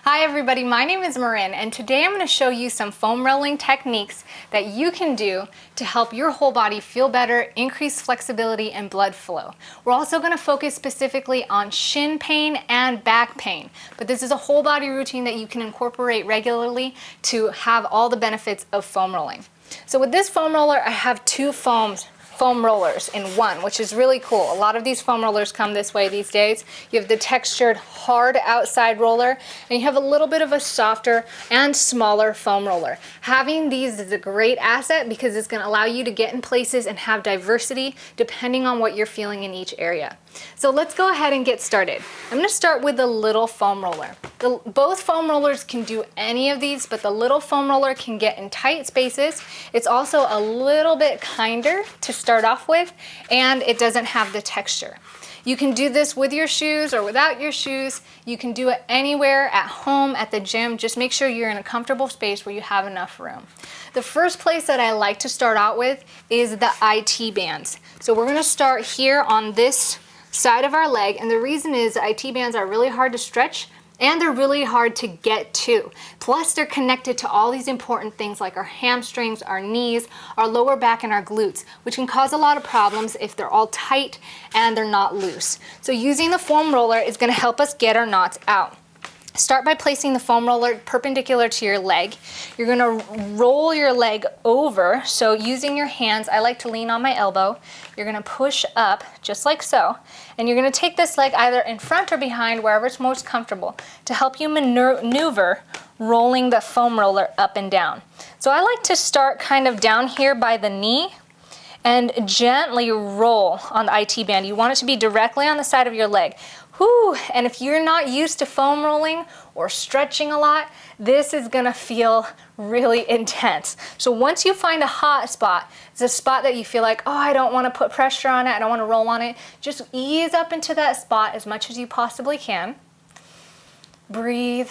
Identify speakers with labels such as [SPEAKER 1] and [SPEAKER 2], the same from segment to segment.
[SPEAKER 1] Hi everybody, my name is Marin and today I'm going to show you some foam rolling techniques that you can do to help your whole body feel better, increase flexibility and blood flow. We're also going to focus specifically on shin pain and back pain, but this is a whole body routine that you can incorporate regularly to have all the benefits of foam rolling. So with this foam roller, I have two foam rollers in one, which is really cool. A lot of these foam rollers come this way these days. You have the textured hard outside roller and you have a little bit of a softer and smaller foam roller. Having these is a great asset because it's going to allow you to get in places and have diversity depending on what you're feeling in each area. So let's go ahead and get started. I'm going to start with the little foam roller. Both foam rollers can do any of these, but the little foam roller can get in tight spaces. It's also a little bit kinder to start off with, and it doesn't have the texture. You can do this with your shoes or without your shoes. You can do it anywhere, at home, at the gym. Just make sure you're in a comfortable space where you have enough room. The first place that I like to start out with is the IT bands. So we're going to start here on this side of our leg, and the reason is IT bands are really hard to stretch and they're really hard to get to. Plus they're connected to all these important things like our hamstrings, our knees, our lower back and our glutes, which can cause a lot of problems if they're all tight and they're not loose. So using the foam roller is going to help us get our knots out. Start by placing the foam roller perpendicular to your leg. You're going to roll your leg over. So using your hands, I like to lean on my elbow. You're going to push up just like so. And you're going to take this leg either in front or behind, wherever it's most comfortable, to help you maneuver rolling the foam roller up and down. So I like to start kind of down here by the knee and gently roll on the IT band. You want it to be directly on the side of your leg. Whew. And if you're not used to foam rolling or stretching a lot, this is gonna feel really intense. So once you find a hot spot, it's a spot that you feel like, oh, I don't wanna put pressure on it, I don't wanna roll on it, just ease up into that spot as much as you possibly can. Breathe,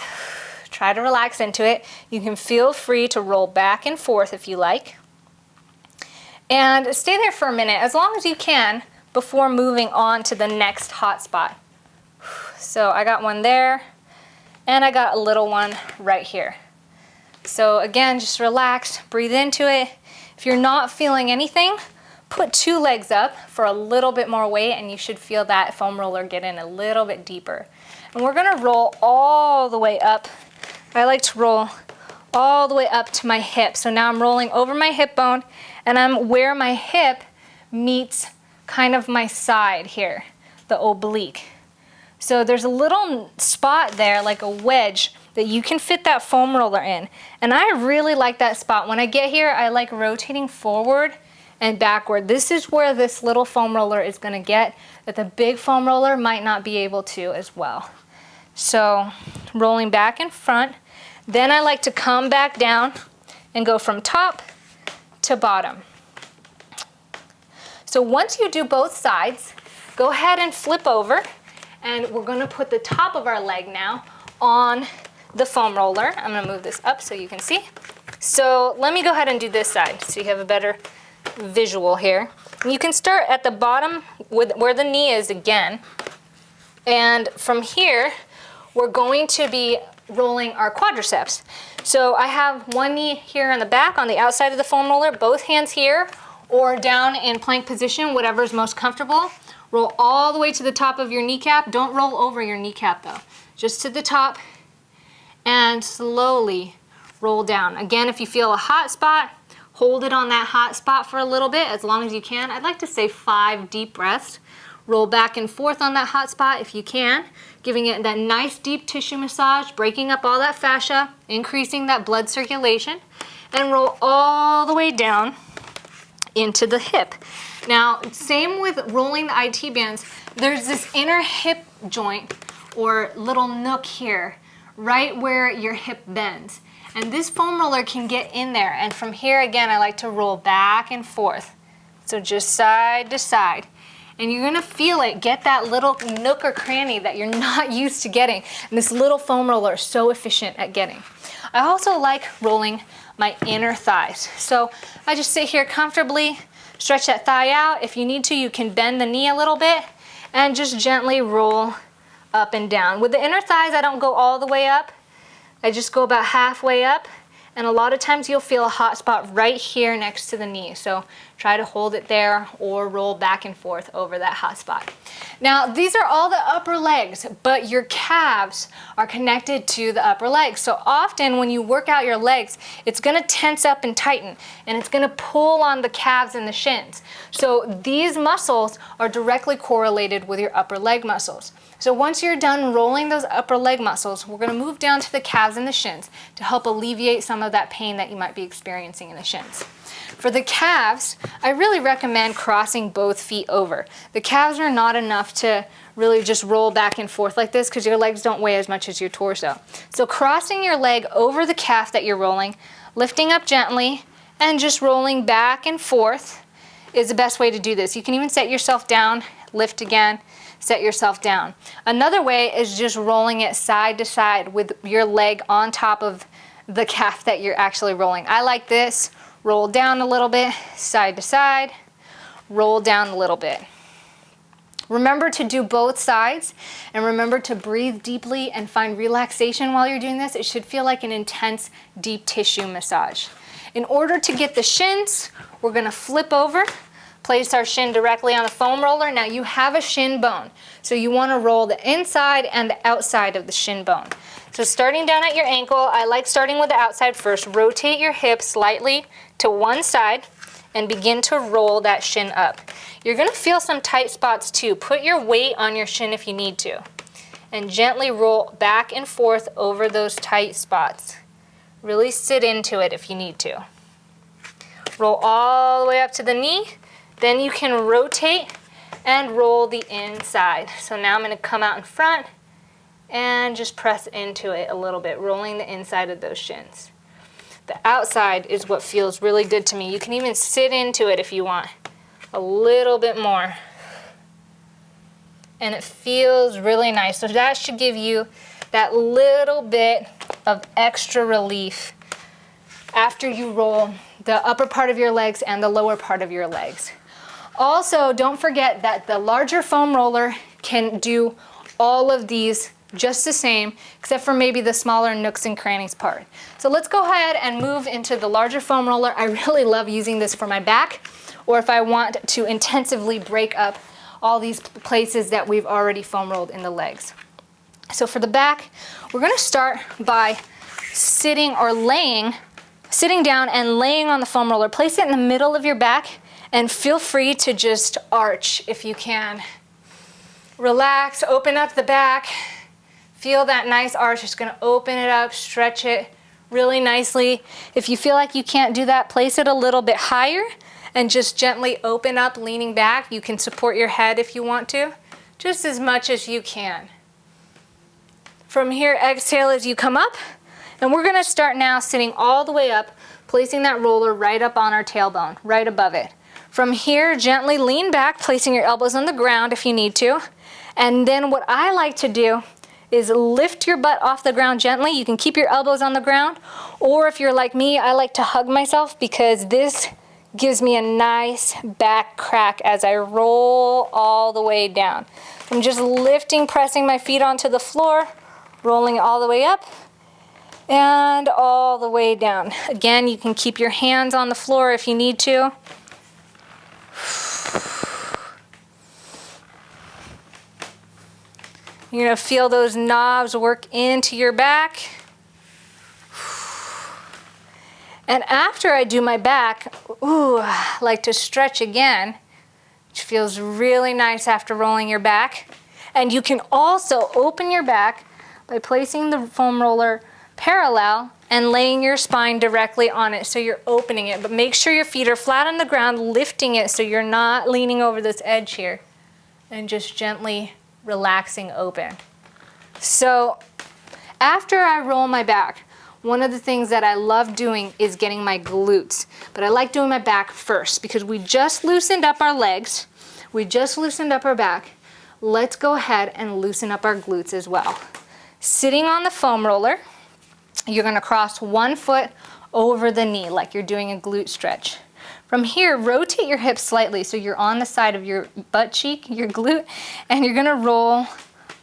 [SPEAKER 1] try to relax into it. You can feel free to roll back and forth if you like. And stay there for a minute, as long as you can, before moving on to the next hot spot. So I got one there, and I got a little one right here. So again, just relax, breathe into it. If you're not feeling anything, put two legs up for a little bit more weight, and you should feel that foam roller get in a little bit deeper. And we're gonna roll all the way up. I like to roll all the way up to my hip. So now I'm rolling over my hip bone, and I'm where my hip meets kind of my side here, the oblique. So there's a little spot there, like a wedge, that you can fit that foam roller in. And I really like that spot. When I get here, I like rotating forward and backward. This is where this little foam roller is gonna get, that the big foam roller might not be able to as well. So rolling back and front. Then I like to come back down and go from top to bottom. So once you do both sides, go ahead and flip over. And we're going to put the top of our leg now on the foam roller. I'm going to move this up so you can see. So let me go ahead and do this side so you have a better visual here. And you can start at the bottom with where the knee is again. And from here, we're going to be rolling our quadriceps. So I have one knee here on the back on the outside of the foam roller, both hands here or down in plank position, whatever is most comfortable. Roll all the way to the top of your kneecap. Don't roll over your kneecap though. Just to the top and slowly roll down. Again, if you feel a hot spot, hold it on that hot spot for a little bit, as long as you can. I'd like to say 5 deep breaths. Roll back and forth on that hot spot if you can, giving it that nice deep tissue massage, breaking up all that fascia, increasing that blood circulation, and roll all the way down into the hip. Now, same with rolling the IT bands, there's this inner hip joint or little nook here, right where your hip bends. And this foam roller can get in there. And from here, again, I like to roll back and forth. So just side to side. And you're gonna feel it, get that little nook or cranny that you're not used to getting. And this little foam roller is so efficient at getting. I also like rolling my inner thighs. So I just sit here comfortably, stretch that thigh out. If you need to, you can bend the knee a little bit and just gently roll up and down. With the inner thighs, I don't go all the way up. I just go about halfway up, and a lot of times you'll feel a hot spot right here next to the knee. So try to hold it there or roll back and forth over that hot spot. Now, these are all the upper legs, but your calves are connected to the upper legs. So often when you work out your legs, it's gonna tense up and tighten, and it's gonna pull on the calves and the shins. So these muscles are directly correlated with your upper leg muscles. So once you're done rolling those upper leg muscles, we're gonna move down to the calves and the shins to help alleviate some of that pain that you might be experiencing in the shins. For the calves, I really recommend crossing both feet over. The calves are not enough to really just roll back and forth like this because your legs don't weigh as much as your torso. So crossing your leg over the calf that you're rolling, lifting up gently, and just rolling back and forth is the best way to do this. You can even set yourself down, lift again, set yourself down. Another way is just rolling it side to side with your leg on top of the calf that you're actually rolling. I like this. Roll down a little bit, side to side, roll down a little bit. Remember to do both sides, and remember to breathe deeply and find relaxation while you're doing this. It should feel like an intense, deep tissue massage. In order to get the shins, we're gonna flip over, place our shin directly on the foam roller. Now you have a shin bone, so you wanna roll the inside and the outside of the shin bone. So starting down at your ankle, I like starting with the outside first. Rotate your hips slightly to one side and begin to roll that shin up. You're gonna feel some tight spots too. Put your weight on your shin if you need to, and gently roll back and forth over those tight spots. Really sit into it if you need to. Roll all the way up to the knee, then you can rotate and roll the inside. So now I'm gonna come out in front and just press into it a little bit, rolling the inside of those shins. The outside is what feels really good to me. You can even sit into it if you want a little bit more. And it feels really nice. So that should give you that little bit of extra relief after you roll the upper part of your legs and the lower part of your legs. Also, don't forget that the larger foam roller can do all of these just the same, except for maybe the smaller nooks and crannies part. So let's go ahead and move into the larger foam roller. I really love using this for my back, or if I want to intensively break up all these places that we've already foam rolled in the legs. So for the back, we're gonna start by sitting down and laying on the foam roller. Place it in the middle of your back and feel free to just arch if you can. Relax, open up the back. Feel that nice arch. Just gonna open it up, stretch it really nicely. If you feel like you can't do that, place it a little bit higher and just gently open up, leaning back. You can support your head if you want to, just as much as you can. From here, exhale as you come up, and we're gonna start now sitting all the way up, placing that roller right up on our tailbone, right above it. From here, gently lean back, placing your elbows on the ground if you need to. And then what I like to do is lift your butt off the ground gently. You can keep your elbows on the ground, or if you're like me, I like to hug myself because this gives me a nice back crack as I roll all the way down. I'm just lifting, pressing my feet onto the floor, rolling all the way up and all the way down. Again, you can keep your hands on the floor if you need to. You're gonna feel those knobs work into your back. And after I do my back, I like to stretch again, which feels really nice after rolling your back. And you can also open your back by placing the foam roller parallel and laying your spine directly on it, so you're opening it. But make sure your feet are flat on the ground, lifting it so you're not leaning over this edge here, and just gently relaxing open. So after I roll my back, one of the things that I love doing is getting my glutes, but I like doing my back first because we just loosened up our legs, we just loosened up our back. Let's go ahead and loosen up our glutes as well. Sitting on the foam roller, you're gonna cross one foot over the knee like you're doing a glute stretch. From here, rotate your hips slightly so you're on the side of your butt cheek, your glute, and you're gonna roll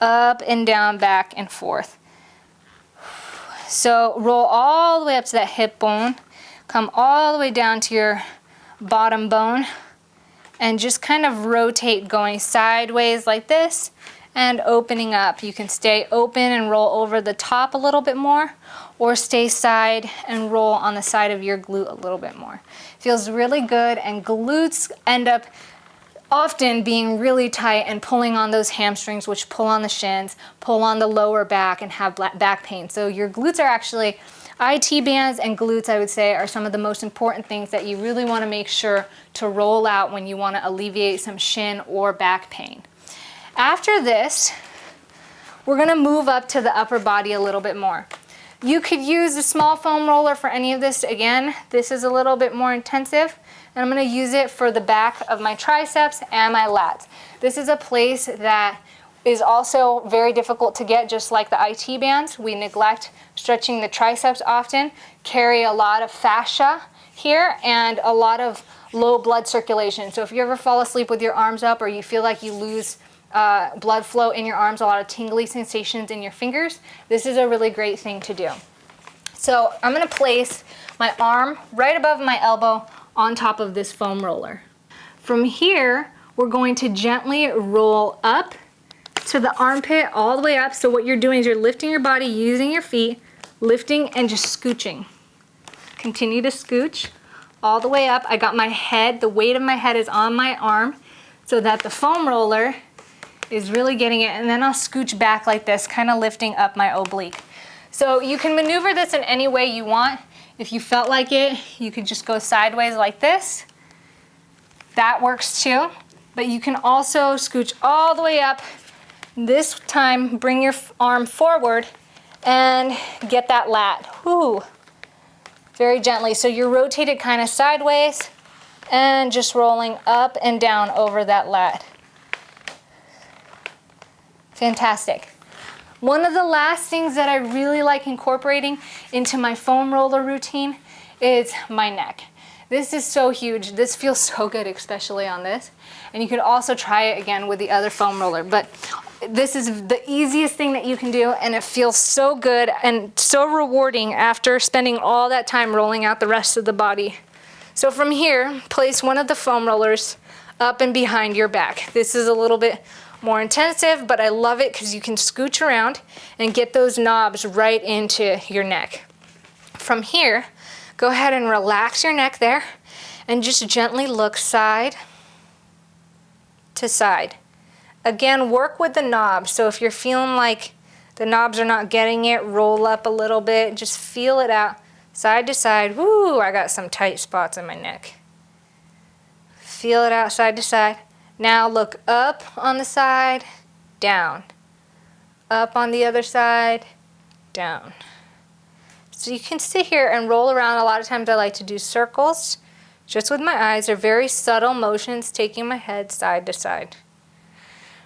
[SPEAKER 1] up and down, back and forth. So roll all the way up to that hip bone, come all the way down to your bottom bone, and just kind of rotate going sideways like this and opening up. You can stay open and roll over the top a little bit more, or stay side and roll on the side of your glute a little bit more. Feels really good, and glutes end up often being really tight and pulling on those hamstrings, which pull on the shins, pull on the lower back, and have back pain. So your glutes are actually, IT bands and glutes, I would say, are some of the most important things that you really want to make sure to roll out when you want to alleviate some shin or back pain. After this, we're going to move up to the upper body a little bit more. You could use a small foam roller for any of this. Again, this is a little bit more intensive, and I'm going to use it for the back of my triceps and my lats. This is a place that is also very difficult to get, just like the IT bands. We neglect stretching the triceps often, carry a lot of fascia here, and a lot of low blood circulation. So if you ever fall asleep with your arms up, or you feel like you lose blood flow in your arms, a lot of tingly sensations in your fingers, this is a really great thing to do. So I'm going to place my arm right above my elbow on top of this foam roller. From here, we're going to gently roll up to the armpit all the way up. So what you're doing is you're lifting your body using your feet, lifting and just scooching. Continue to scooch all the way up. I got my head, the weight of my head is on my arm so that the foam roller is really getting it, and then I'll scooch back like this, kind of lifting up my oblique. So you can maneuver this in any way you want. If you felt like it, you could just go sideways like this. That works too. But you can also scooch all the way up. This time, bring your arm forward and get that lat. Whoo. Very gently. So you're rotated kind of sideways and just rolling up and down over that lat. Fantastic. One of the last things that I really like incorporating into my foam roller routine is my neck. This is so huge. This feels so good, especially on this. And you could also try it again with the other foam roller. But this is the easiest thing that you can do, and it feels so good and so rewarding after spending all that time rolling out the rest of the body. So from here, place one of the foam rollers up and behind your back. This is a little bit more intensive, but I love it because you can scooch around and get those knobs right into your neck. From here, go ahead and relax your neck there and just gently look side to side. Again, work with the knobs. So if you're feeling like the knobs are not getting it, roll up a little bit, just feel it out side to side. Woo, I got some tight spots in my neck. Feel it out side to side. Now look up on the side, down. Up on the other side, down. So you can sit here and roll around. A lot of times I like to do circles just with my eyes. They're very subtle motions, taking my head side to side.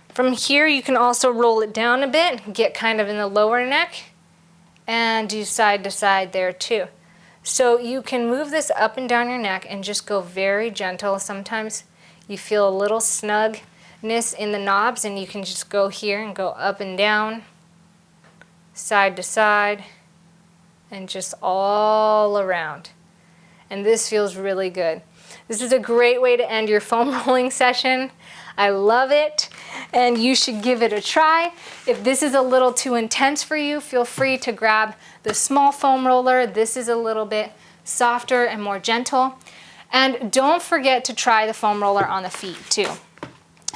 [SPEAKER 1] From here, you can also roll it down a bit, get kind of in the lower neck, and do side to side there too. So you can move this up and down your neck and just go very gentle. Sometimes you feel a little snugness in the knobs, and you can just go here and go up and down, side to side, and just all around. And this feels really good. This is a great way to end your foam rolling session. I love it, and you should give it a try. If this is a little too intense for you, feel free to grab the small foam roller. This is a little bit softer and more gentle. And don't forget to try the foam roller on the feet too.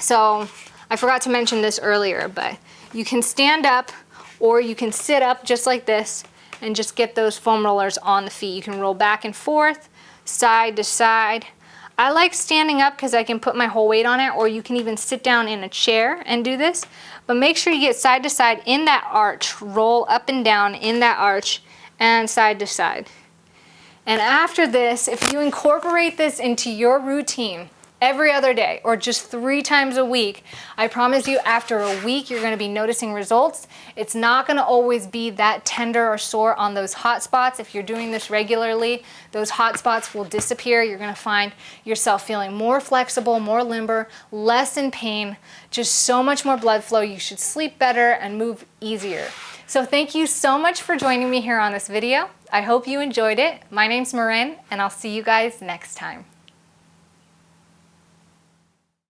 [SPEAKER 1] So I forgot to mention this earlier, but you can stand up or you can sit up just like this and just get those foam rollers on the feet. You can roll back and forth, side to side. I like standing up because I can put my whole weight on it, or you can even sit down in a chair and do this. But make sure you get side to side in that arch. Roll up and down in that arch and side to side. And after this, if you incorporate this into your routine every other day or just 3 times a week, I promise you after a week you're going to be noticing results. It's not going to always be that tender or sore on those hot spots. If you're doing this regularly, those hot spots will disappear. You're going to find yourself feeling more flexible, more limber, less in pain, just so much more blood flow. You should sleep better and move easier. So thank you so much for joining me here on this video. I hope you enjoyed it. My name's Marin, and I'll see you guys next time.